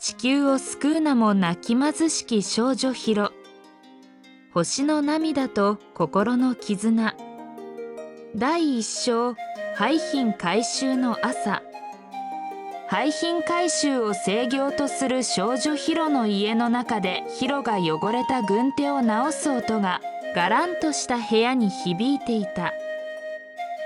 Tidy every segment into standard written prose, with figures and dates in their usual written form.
地球を救う名も泣き貧しき少女ヒロ。星の涙と心の絆。第一章、廃品回収の朝。廃品回収を正業とする少女ヒロの家の中で、ヒロが汚れた軍手を直す音がガランとした部屋に響いていた。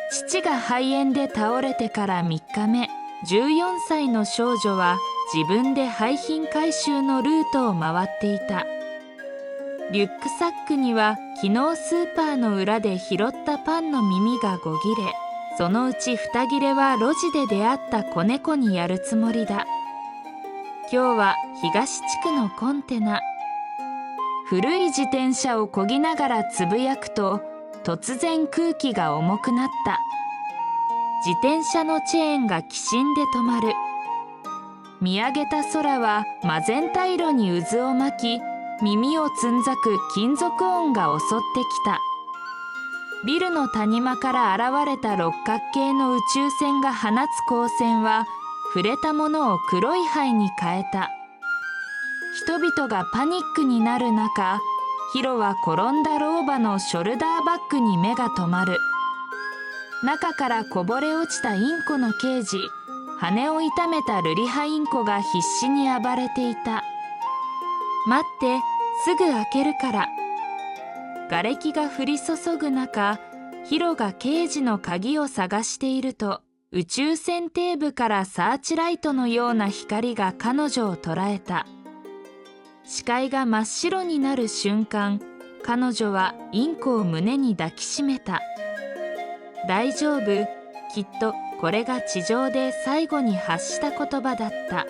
父が肺炎で倒れてから3日目、14歳の少女は自分で廃品回収のルートを回っていた。リュックサックには昨日スーパーの裏で拾ったパンの耳が5切れ、そのうち2切れは路地で出会った子猫にやるつもりだ。今日は東地区のコンテナ。古い自転車を漕ぎながらつぶやくと、突然空気が重くなった。自転車のチェーンがきしんで止まる。見上げた空はマゼンタ色に渦を巻き、耳をつんざく金属音が襲ってきた。ビルの谷間から現れた六角形の宇宙船が放つ光線は、触れたものを黒い灰に変えた。人々がパニックになる中、ヒロは転んだ老婆のショルダーバッグに目が留まる。中からこぼれ落ちたインコのケージ、羽を痛めたルリハインコが必死に暴れていた。待って、すぐ開けるから。瓦礫が降り注ぐ中、ヒロがケージの鍵を探していると、宇宙船底部からサーチライトのような光が彼女を捉えた。視界が真っ白になる瞬間、彼女はインコを胸に抱きしめた。大丈夫、きっとこれが地上で最後に発した言葉だった。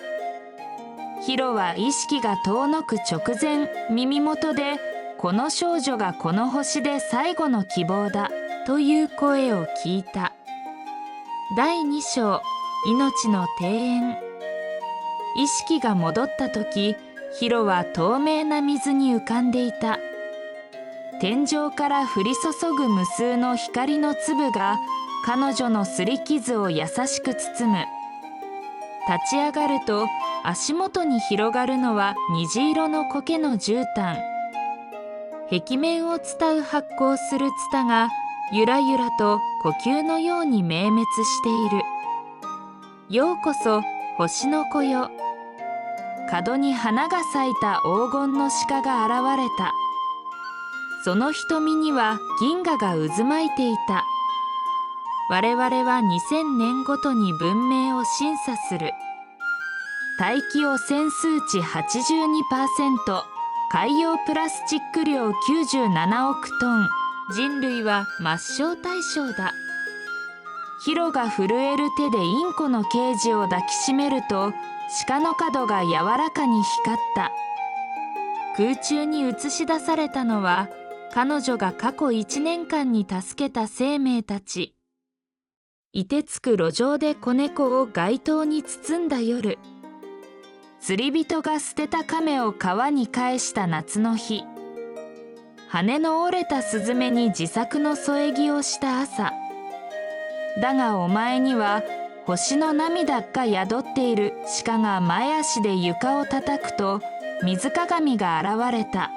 ヒロは意識が遠のく直前、耳元で、この少女がこの星で最後の希望だ、という声を聞いた。第2章、命の庭園。意識が戻った時、ヒロは透明な水に浮かんでいた。天井から降り注ぐ無数の光の粒が彼女の擦り傷を優しく包む。立ち上がると足元に広がるのは虹色の苔の絨毯。壁面を伝う発光するツタがゆらゆらと呼吸のように明滅している。ようこそ星の子よ。角に花が咲いた黄金の鹿が現れた。その瞳には銀河が渦巻いていた。我々は2000年ごとに文明を審査する。大気汚染数値 82%、海洋プラスチック量97億トン。人類は抹消対象だ。ヒロが震える手でインコのケージを抱きしめると、鹿の角が柔らかに光った。空中に映し出されたのは、彼女が過去1年間に助けた生命たち。凍てつく路上で子猫を街灯に包んだ夜。釣り人が捨てた亀を川に返した夏の日。羽の折れたスズメに自作の添え木をした朝。だがお前には星の涙が宿っている。鹿が前足で床を叩くと水鏡が現れた。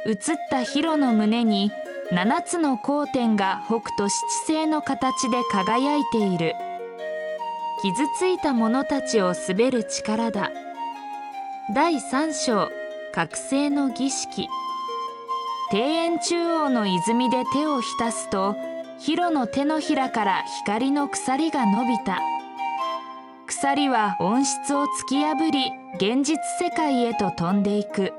映ったヒロの胸に7つの光点が北斗七星の形で輝いている。傷ついた者たちを滑る力だ。第3章、覚醒の儀式。庭園中央の泉で手を浸すと、ヒロの手のひらから光の鎖が伸びた。鎖は温室を突き破り、現実世界へと飛んでいく。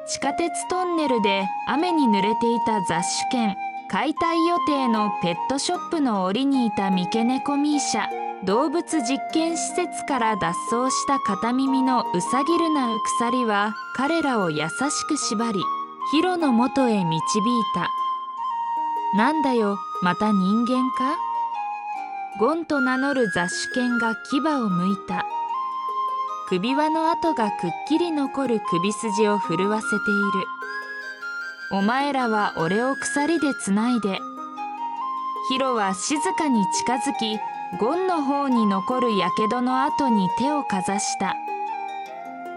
地下鉄トンネルで雨に濡れていた雑種犬、解体予定のペットショップの檻にいた三毛猫ミーシャ、動物実験施設から脱走した片耳のウサギルナウ鎖は彼らを優しく縛り、ヒロの元へ導いた。なんだよ、また人間か？ゴンと名乗る雑種犬が牙をむいた。首輪の跡がくっきり残る首筋を震わせている。お前らは俺を鎖でつないで。ヒロは静かに近づき、ゴンの方に残るやけどの跡に手をかざした。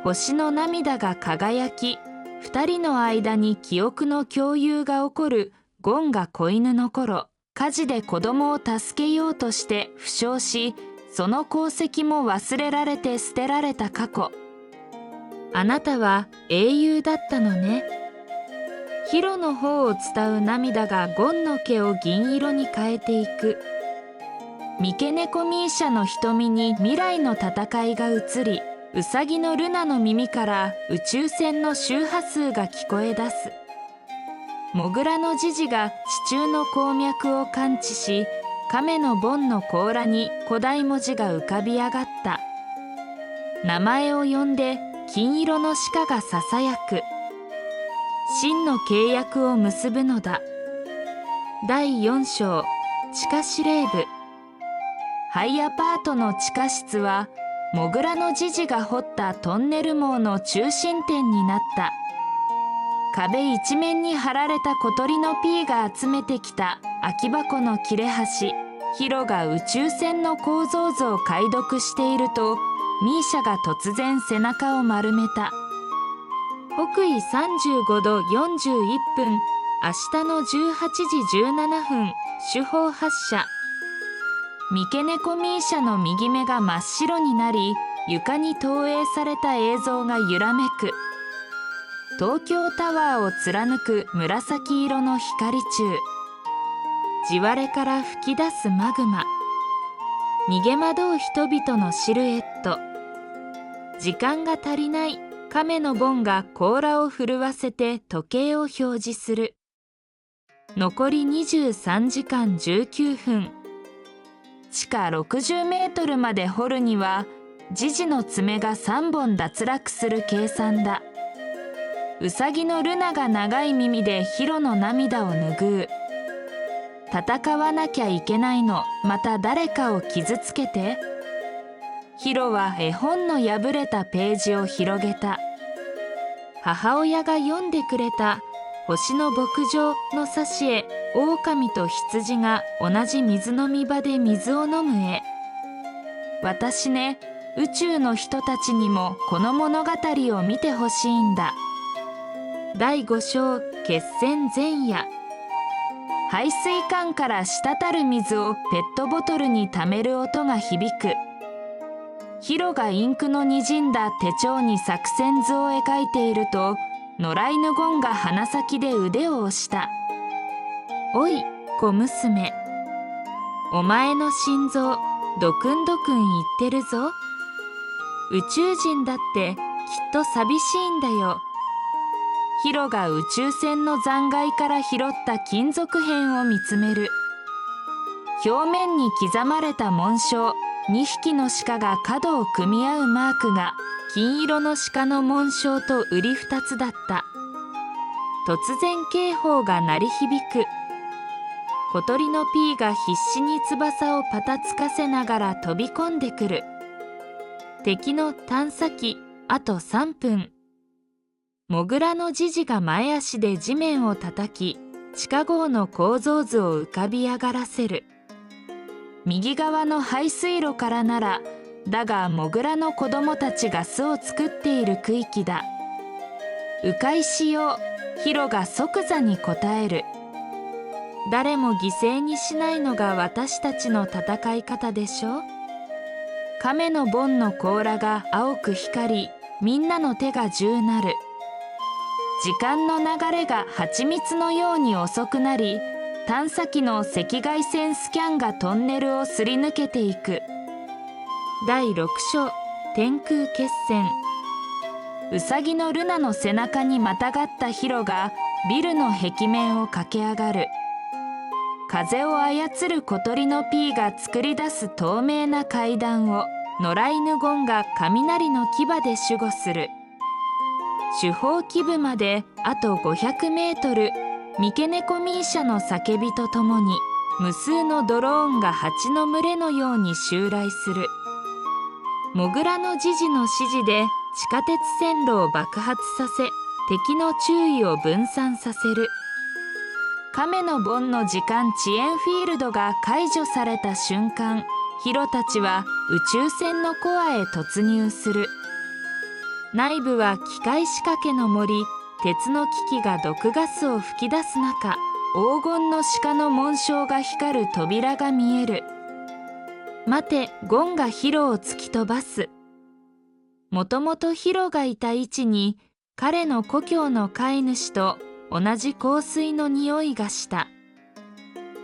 星の涙が輝き、二人の間に記憶の共有が起こるゴンが子犬の頃、火事で子供を助けようとして負傷し、その功績も忘れられて捨てられた過去。あなたは英雄だったのね。ヒロの方を伝う涙がゴンの毛を銀色に変えていく。三毛猫ミーシャの瞳に未来の戦いが映り、ウサギのルナの耳から宇宙船の周波数が聞こえ出す。モグラのジジが地中の鉱脈を感知し、亀のボンの甲羅に古代文字が浮かび上がった。名前を呼んで金色の鹿がささやく。真の契約を結ぶのだ。第4章、地下司令部。ハイアパートの地下室は、モグラのジジが掘ったトンネル網の中心点になった。壁一面に貼られた小鳥のピーが集めてきた空き箱の切れ端、ヒロが宇宙船の構造図を解読していると、ミーシャが突然背中を丸めた。北緯35度41分、明日の18時17分、主砲発射。三毛猫ミーシャの右目が真っ白になり、床に投影された映像が揺らめく。東京タワーを貫く紫色の光柱。地割れから噴き出すマグマ。逃げ惑う人々のシルエット。時間が足りない。亀のボンが甲羅を震わせて時計を表示する。残り23時間19分。地下60メートルまで掘るには、ジジの爪が3本脱落する計算だ。ウサギのルナが長い耳でヒロの涙を拭う。戦わなきゃいけないの、また誰かを傷つけて。ヒロは絵本の破れたページを広げた。母親が読んでくれた星の牧場の挿絵、狼と羊が同じ水飲み場で水を飲む絵。私ね、宇宙の人たちにもこの物語を見てほしいんだ。第5章、決戦前夜。排水管から滴る水をペットボトルに溜める音が響く。ヒロがインクのにじんだ手帳に作戦図を描いていると、野良犬ゴンが鼻先で腕を押した。おい、小娘。お前の心臓、ドクンドクン言ってるぞ。宇宙人だってきっと寂しいんだよ。ヒロが宇宙船の残骸から拾った金属片を見つめる。表面に刻まれた紋章、2匹の鹿が角を組み合うマークが、金色の鹿の紋章と瓜二つだった。突然警報が鳴り響く。小鳥のピーが必死に翼をパタつかせながら飛び込んでくる。敵の探査機、あと3分。モグラのジジが前足で地面を叩き、地下壕の構造図を浮かび上がらせる。右側の排水路からなら、だがモグラの子供たちが巣を作っている区域だ。迂回しよう。ヒロが即座に答える。誰も犠牲にしないのが私たちの戦い方でしょ。亀のボンの甲羅が青く光り、みんなの手が銃なる。時間の流れが蜂蜜のように遅くなり、探査機の赤外線スキャンがトンネルをすり抜けていく。第6章、天空決戦。ウサギのルナの背中にまたがったヒロがビルの壁面を駆け上がる。風を操る小鳥のピーが作り出す透明な階段を野良犬ゴンが雷の牙で守護する。主砲基部まであと500メートル。三毛猫ミーシャの叫びとともに無数のドローンが蜂の群れのように襲来する。モグラのジジの指示で地下鉄線路を爆発させ、敵の注意を分散させる。亀のボンの時間遅延フィールドが解除された瞬間、ヒロたちは宇宙船のコアへ突入する。内部は機械仕掛けの森、鉄の機器が毒ガスを吹き出す中、黄金の鹿の紋章が光る扉が見える。待て、ゴンがヒロを突き飛ばす。もともとヒロがいた位置に、彼の故郷の飼い主と同じ香水の匂いがした。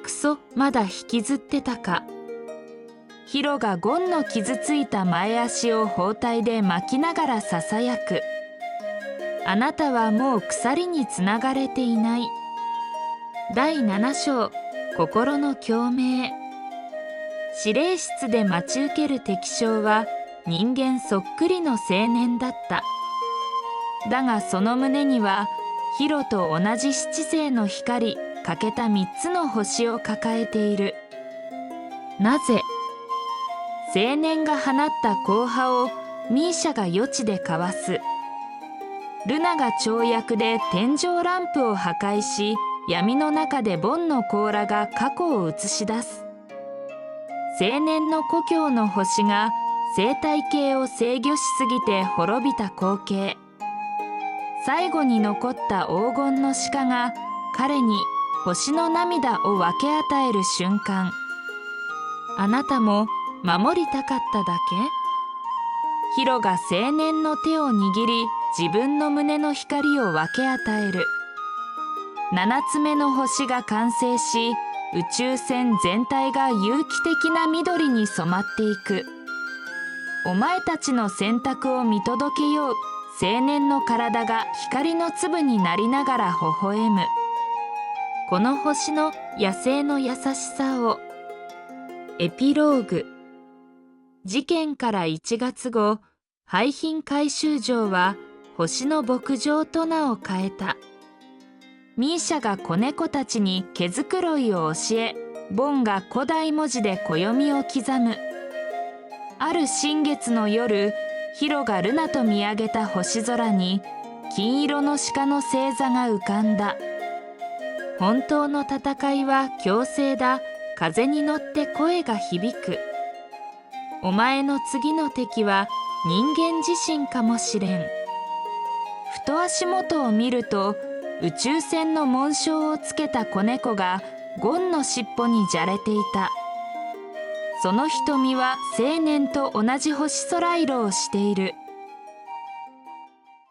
くそ、まだ引きずってたか。ヒロがゴンの傷ついた前足を包帯で巻きながらささやく。あなたはもう鎖につながれていない。第7章、心の共鳴。指令室で待ち受ける敵将は人間そっくりの青年だった。だがその胸にはヒロと同じ七星の光欠けた3つの星を抱えている。なぜ？青年が放った光波をミーシャが予知でかわす。ルナが跳躍で天井ランプを破壊し、闇の中でボンの甲羅が過去を映し出す。青年の故郷の星が生態系を制御しすぎて滅びた光景。最後に残った黄金の鹿が彼に星の涙を分け与える瞬間。あなたも守りたかっただけ？ヒロが青年の手を握り、自分の胸の光を分け与える。7つ目の星が完成し、宇宙船全体が有機的な緑に染まっていく。お前たちの選択を見届けよう。青年の体が光の粒になりながら微笑む。この星の野生の優しさを。エピローグ。事件から1月後、廃品回収場は星の牧場と名を変えた。ミーシャが子猫たちに毛づくろいを教え、ボンが古代文字で暦を刻む。ある新月の夜、ヒロがルナと見上げた星空に金色の鹿の星座が浮かんだ。本当の戦いは強制だ。風に乗って声が響く。お前の次の敵は人間自身かもしれん。ふと足元を見ると、宇宙船の紋章をつけた子猫がゴンの尻尾にじゃれていた。その瞳は青年と同じ星空色をしている。